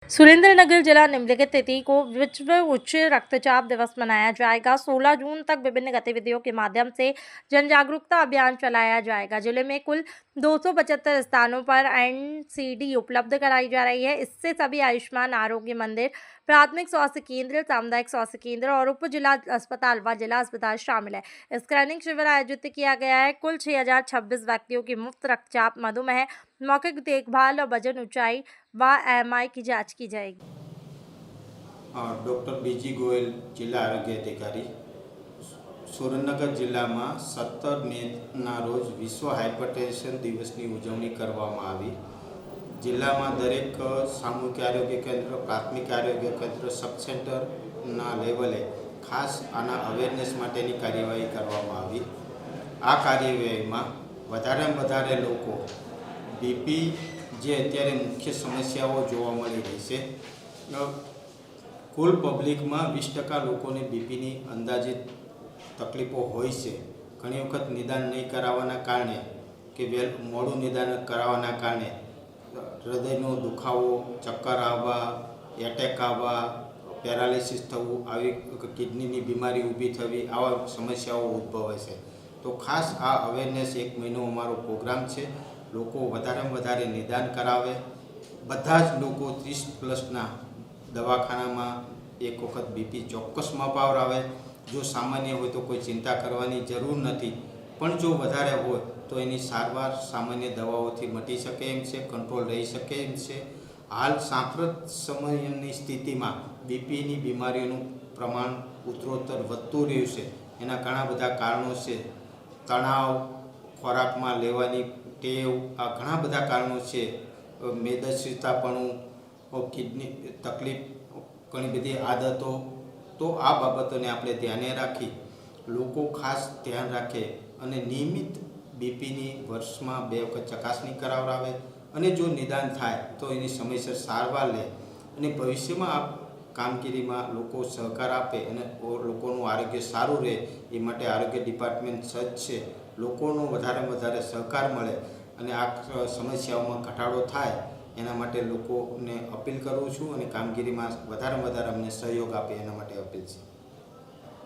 सुरेंद्रनगर जिला निम्नलिखित तिथि को विश्व उच्च रक्तचाप दिवस मनाया जाएगा। 16 जून तक विभिन्न गतिविधियों के माध्यम से जन जागरूकता अभियान चलाया जाएगा। जिले में कुल 275 स्थानों पर एनसीडी उपलब्ध कराई जा रही है। इससे सभी आयुष्मान आरोग्य मंदिर, प्राथमिक स्वास्थ्य केंद्र, सामुदायिक स्वास्थ्य केंद्र और उप जिला अस्पताल व जिला अस्पताल शामिल है। स्क्रीनिंग शिविर आयोजित किया गया है। कुल 6026 व्यक्तियों की मुफ्त रक्तचाप, मधुमेह, मौखिक देखभाल और वजन, ऊंचाई व एमआई की जांच की जाएगी। डॉक्टर बीजी गोयल जिला आरोग्य अधिकारी सुरेन्द्रनगर जिला में 17 मेना रोज विश्व हाइपरटेन्शन दिवस की उजवणी करवामां आवी। जिला में दरेक सामूहिक आरोग्य केन्द्र, प्राथमिक आरोग्य केन्द्र, सब सेंटर लेवले खास आना अवेरनेस माटेनी कार्यवाही करवामां आवी। आ कार्यवाही में वधारे लोको बीपी जे अत्यारे मुख्य समस्याओं जोवा मळी रही है, कुल पब्लिक में 20% लोगों ने बीपी की अंदाजित तकलीफों होय छे। घणी वखत निदान नहीं करावाना कारणे कि मोडू निदान करावाना कारणे हृदयनो दुखावो, चक्कर आवा, एटेक आवा, पेरालिसिस थवुं, आवी किडनी बीमारी ऊभी थवी, आवा समस्याओं उद्भवे छे। तो खास आ अवेरनेस 1 महीनो अमारो प्रोग्राम है। लोको वधारे में वधारे निदान करावे। बधा ज लोको 30+ दवाखाना में एक वखत बीपी चौक्कस मपावरावे। जो सामान्य हो तो कोई चिंता करवानी जरूर नहीं, पण जो वधारे हो तो एनी सारवार सामान्य दवाओथी मटी शके एम छे, कंट्रोल रही शके एम छे। हाल सांप्रत समयनी स्थिति में बीपी नी बीमारीओनुं प्रमाण उत्तरोत्तर वधतुं रह्युं छे। एना घणा बधा कारणों छे। तणाव, खोराक में लेवानी टेव, आ घणा बधा कारणों छे। मेदस्वीतापणुं, किडनी तकलीफ, घणी बधी आदतों। तो आ बाबतोने आपणे ध्याने राखी लोको खास ध्यान राखे अने नियमित बीपीनी वर्ष में 2 वखत चकासणी करावरावे अने जो निदान थाय तो एनी समयसर सारवार ले अने भविष्य में आ कामगीरी में लोको सहकार आपे अने लोकोनुं आरोग्य सारूं रहे ए माटे आरोग्य डिपार्टमेंट सज्ज छे। लोकोनो वधारे वधारे सहकार मळे अने आ समस्याओं में घटाडो थाय एना माटे लोकोने अपील करूँ छूँ अने कामगीरी में वधारे वधारे अमने सहयोग आपे एना माटे अपील छे।